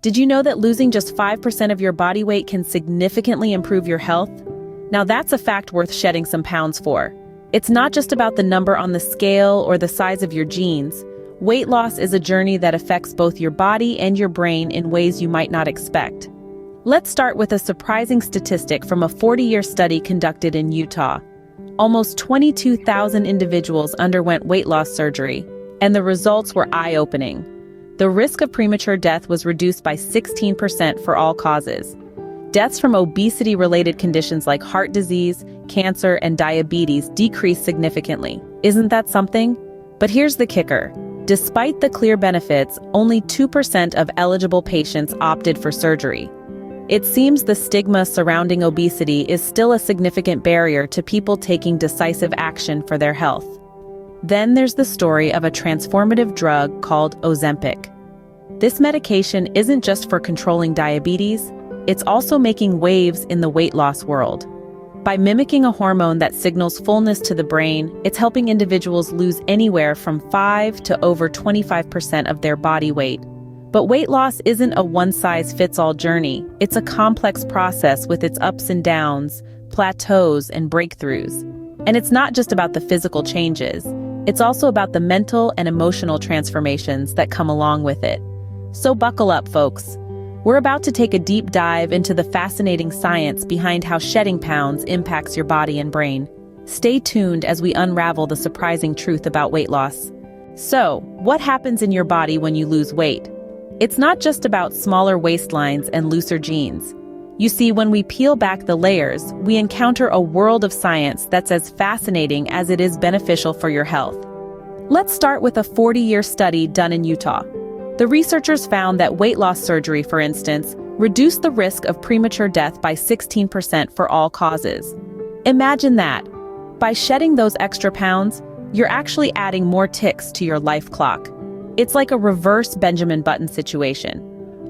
Did you know that losing just 5% of your body weight can significantly improve your health? Now that's a fact worth shedding some pounds for. It's not just about the number on the scale or the size of your jeans. Weight loss is a journey that affects both your body and your brain in ways you might not expect. Let's start with a surprising statistic from a 40-year study conducted in Utah. Almost 22,000 individuals underwent weight loss surgery, and the results were eye-opening. The risk of premature death was reduced by 16% for all causes. Deaths from obesity-related conditions like heart disease, cancer, and diabetes decreased significantly. Isn't that something? But here's the kicker. Despite the clear benefits, only 2% of eligible patients opted for surgery. It seems the stigma surrounding obesity is still a significant barrier to people taking decisive action for their health. Then there's the story of a transformative drug called Ozempic. This medication isn't just for controlling diabetes, it's also making waves in the weight loss world. By mimicking a hormone that signals fullness to the brain, it's helping individuals lose anywhere from 5 to over 25% of their body weight. But weight loss isn't a one-size-fits-all journey. It's a complex process with its ups and downs, plateaus, and breakthroughs. And it's not just about the physical changes. It's also about the mental and emotional transformations that come along with it. So buckle up, folks. We're about to take a deep dive into the fascinating science behind how shedding pounds impacts your body and brain. Stay tuned as we unravel the surprising truth about weight loss. So, what happens in your body when you lose weight? It's not just about smaller waistlines and looser jeans. You see, when we peel back the layers, we encounter a world of science that's as fascinating as it is beneficial for your health. Let's start with a 40-year study done in Utah. The researchers found that weight loss surgery, for instance, reduced the risk of premature death by 16% for all causes. Imagine that. By shedding those extra pounds, you're actually adding more ticks to your life clock. It's like a reverse Benjamin Button situation,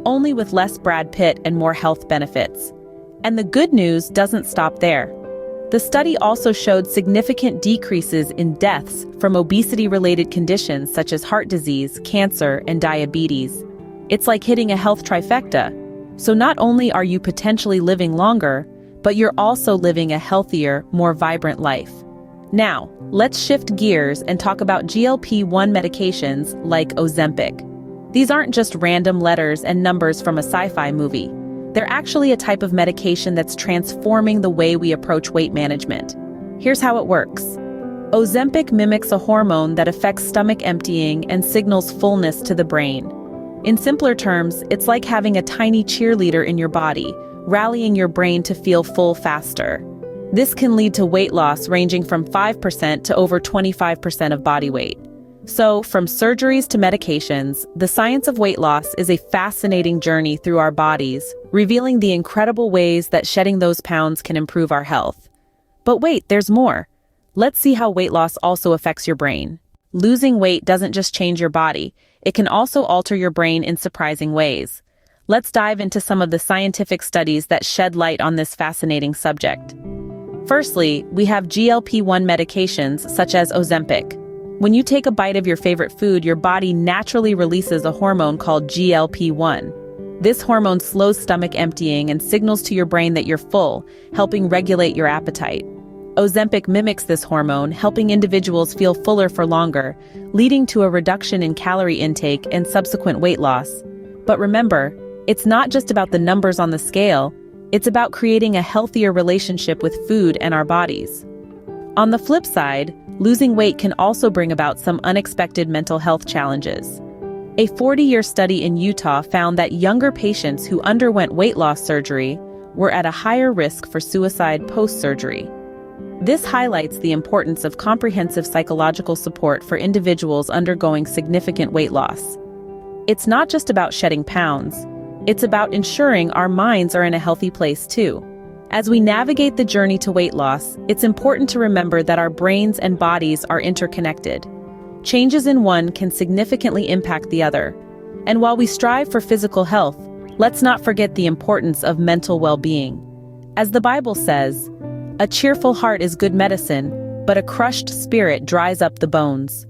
only with less Brad Pitt and more health benefits. And the good news doesn't stop there. The study also showed significant decreases in deaths from obesity-related conditions such as heart disease, cancer, and diabetes. It's like hitting a health trifecta. So not only are you potentially living longer, but you're also living a healthier, more vibrant life. Now, let's shift gears and talk about GLP-1 medications like Ozempic. These aren't just random letters and numbers from a sci-fi movie. They're actually a type of medication that's transforming the way we approach weight management. Here's how it works. Ozempic mimics a hormone that affects stomach emptying and signals fullness to the brain. In simpler terms, it's like having a tiny cheerleader in your body, rallying your brain to feel full faster. This can lead to weight loss ranging from 5% to over 25% of body weight. So, from surgeries to medications, the science of weight loss is a fascinating journey through our bodies, revealing the incredible ways that shedding those pounds can improve our health. But wait, there's more. Let's see how weight loss also affects your brain. Losing weight doesn't just change your body, it can also alter your brain in surprising ways. Let's dive into some of the scientific studies that shed light on this fascinating subject. Firstly, we have GLP-1 medications such as Ozempic. When you take a bite of your favorite food, your body naturally releases a hormone called GLP-1. This hormone slows stomach emptying and signals to your brain that you're full, helping regulate your appetite. Ozempic mimics this hormone, helping individuals feel fuller for longer, leading to a reduction in calorie intake and subsequent weight loss. But remember, it's not just about the numbers on the scale. It's about creating a healthier relationship with food and our bodies. On the flip side, losing weight can also bring about some unexpected mental health challenges. A 40-year study in Utah found that younger patients who underwent weight loss surgery were at a higher risk for suicide post-surgery. This highlights the importance of comprehensive psychological support for individuals undergoing significant weight loss. It's not just about shedding pounds. It's about ensuring our minds are in a healthy place too. As we navigate the journey to weight loss, it's important to remember that our brains and bodies are interconnected. Changes in one can significantly impact the other. And while we strive for physical health, let's not forget the importance of mental well-being. As the Bible says, "A cheerful heart is good medicine, but a crushed spirit dries up the bones."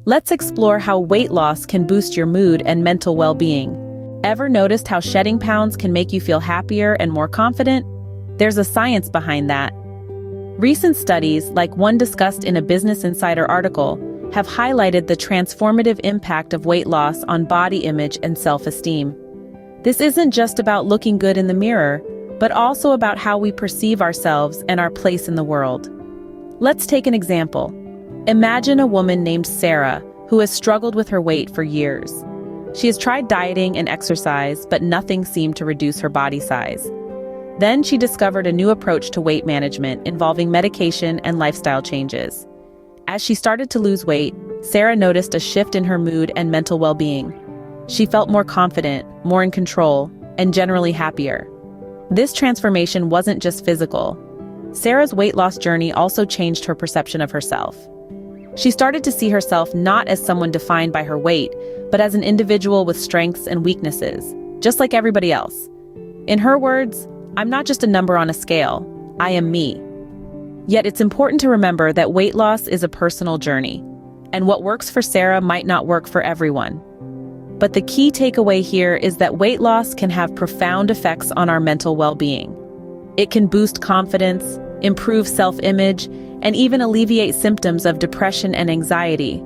Let's explore how weight loss can boost your mood and mental well-being. Ever noticed how shedding pounds can make you feel happier and more confident? There's a science behind that. Recent studies, like one discussed in a Business Insider article, have highlighted the transformative impact of weight loss on body image and self-esteem. This isn't just about looking good in the mirror, but also about how we perceive ourselves and our place in the world. Let's take an example. Imagine a woman named Sarah who has struggled with her weight for years. She has tried dieting and exercise, but nothing seemed to reduce her body size. Then she discovered a new approach to weight management involving medication and lifestyle changes. As she started to lose weight, Sarah noticed a shift in her mood and mental well-being. She felt more confident, more in control, and generally happier. This transformation wasn't just physical. Sarah's weight loss journey also changed her perception of herself. She started to see herself not as someone defined by her weight, but as an individual with strengths and weaknesses, just like everybody else. In her words, "I'm not just a number on a scale, I am me." Yet it's important to remember that weight loss is a personal journey, and what works for Sarah might not work for everyone. But the key takeaway here is that weight loss can have profound effects on our mental well-being. It can boost confidence, improve self-image, and even alleviate symptoms of depression and anxiety.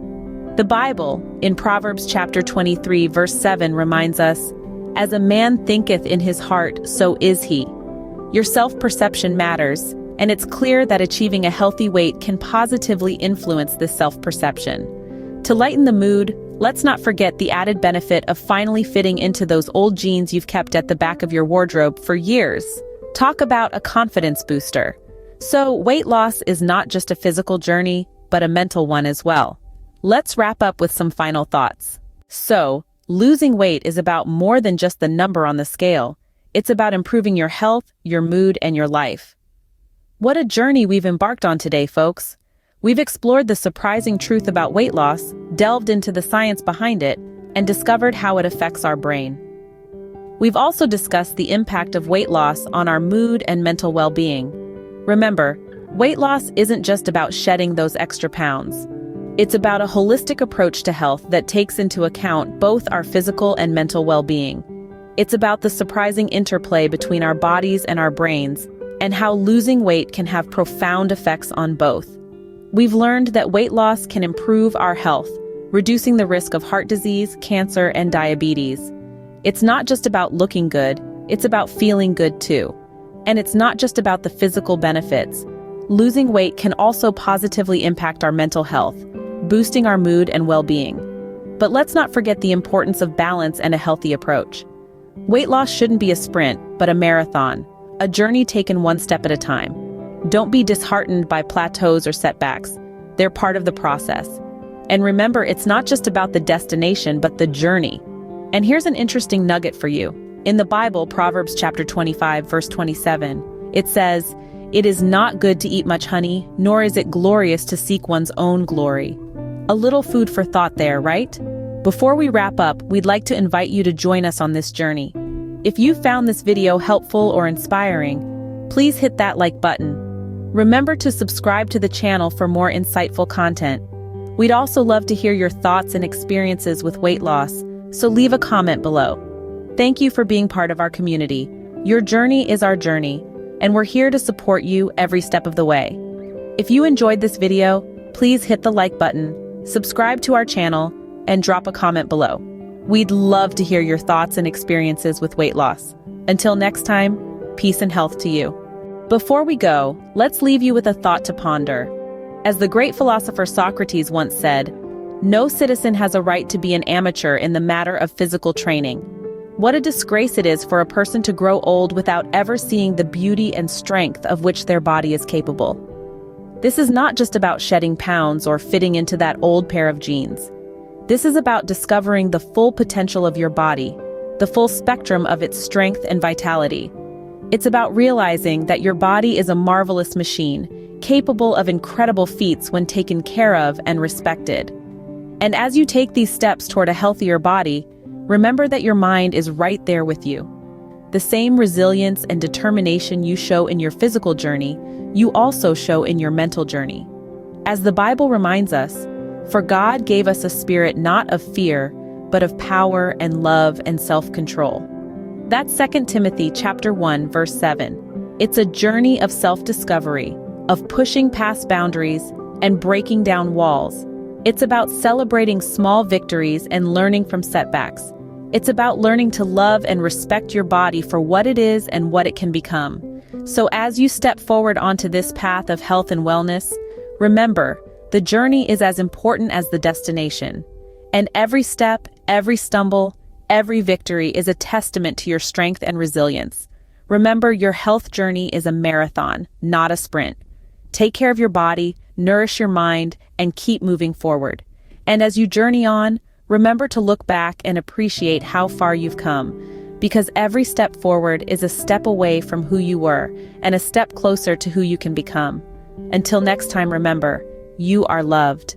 The Bible, in Proverbs chapter 23, verse 7, reminds us, "As a man thinketh in his heart, so is he." Your self-perception matters, and it's clear that achieving a healthy weight can positively influence this self-perception. To lighten the mood, let's not forget the added benefit of finally fitting into those old jeans you've kept at the back of your wardrobe for years. Talk about a confidence booster. So, weight loss is not just a physical journey, but a mental one as well. Let's wrap up with some final thoughts. So, losing weight is about more than just the number on the scale. It's about improving your health, your mood, and your life. What a journey we've embarked on today, folks. We've explored the surprising truth about weight loss, delved into the science behind it, and discovered how it affects our brain. We've also discussed the impact of weight loss on our mood and mental well-being. Remember, weight loss isn't just about shedding those extra pounds. It's about a holistic approach to health that takes into account both our physical and mental well-being. It's about the surprising interplay between our bodies and our brains, and how losing weight can have profound effects on both. We've learned that weight loss can improve our health, reducing the risk of heart disease, cancer, and diabetes. It's not just about looking good, it's about feeling good too. And it's not just about the physical benefits. Losing weight can also positively impact our mental health, boosting our mood and well-being. But let's not forget the importance of balance and a healthy approach. Weight loss shouldn't be a sprint, but a marathon, a journey taken one step at a time. Don't be disheartened by plateaus or setbacks. They're part of the process. And remember, it's not just about the destination, but the journey. And here's an interesting nugget for you. In the Bible, Proverbs chapter 25, verse 27, it says, "It is not good to eat much honey, nor is it glorious to seek one's own glory." A little food for thought there, right? Before we wrap up, we'd like to invite you to join us on this journey. If you found this video helpful or inspiring, please hit that like button. Remember to subscribe to the channel for more insightful content. We'd also love to hear your thoughts and experiences with weight loss, so leave a comment below. Thank you for being part of our community. Your journey is our journey, and we're here to support you every step of the way. If you enjoyed this video, please hit the like button, subscribe to our channel, and drop a comment below. We'd love to hear your thoughts and experiences with weight loss. Until next time, peace and health to you. Before we go, let's leave you with a thought to ponder. As the great philosopher Socrates once said, "No citizen has a right to be an amateur in the matter of physical training." What a disgrace it is for a person to grow old without ever seeing the beauty and strength of which their body is capable. This is not just about shedding pounds or fitting into that old pair of jeans. This is about discovering the full potential of your body, the full spectrum of its strength and vitality. It's about realizing that your body is a marvelous machine, capable of incredible feats when taken care of and respected. And as you take these steps toward a healthier body, remember that your mind is right there with you. The same resilience and determination you show in your physical journey, you also show in your mental journey. As the Bible reminds us, "For God gave us a spirit not of fear, but of power and love and self-control. That's 2 Timothy chapter 1, verse 7. It's a journey of self-discovery, of pushing past boundaries and breaking down walls. It's about celebrating small victories and learning from setbacks. It's about learning to love and respect your body for what it is and what it can become. So as you step forward onto this path of health and wellness, remember, the journey is as important as the destination. And every step, every stumble, every victory is a testament to your strength and resilience. Remember, your health journey is a marathon, not a sprint. Take care of your body, nourish your mind, and keep moving forward. And as you journey on, remember to look back and appreciate how far you've come, because every step forward is a step away from who you were and a step closer to who you can become. Until next time, remember, you are loved.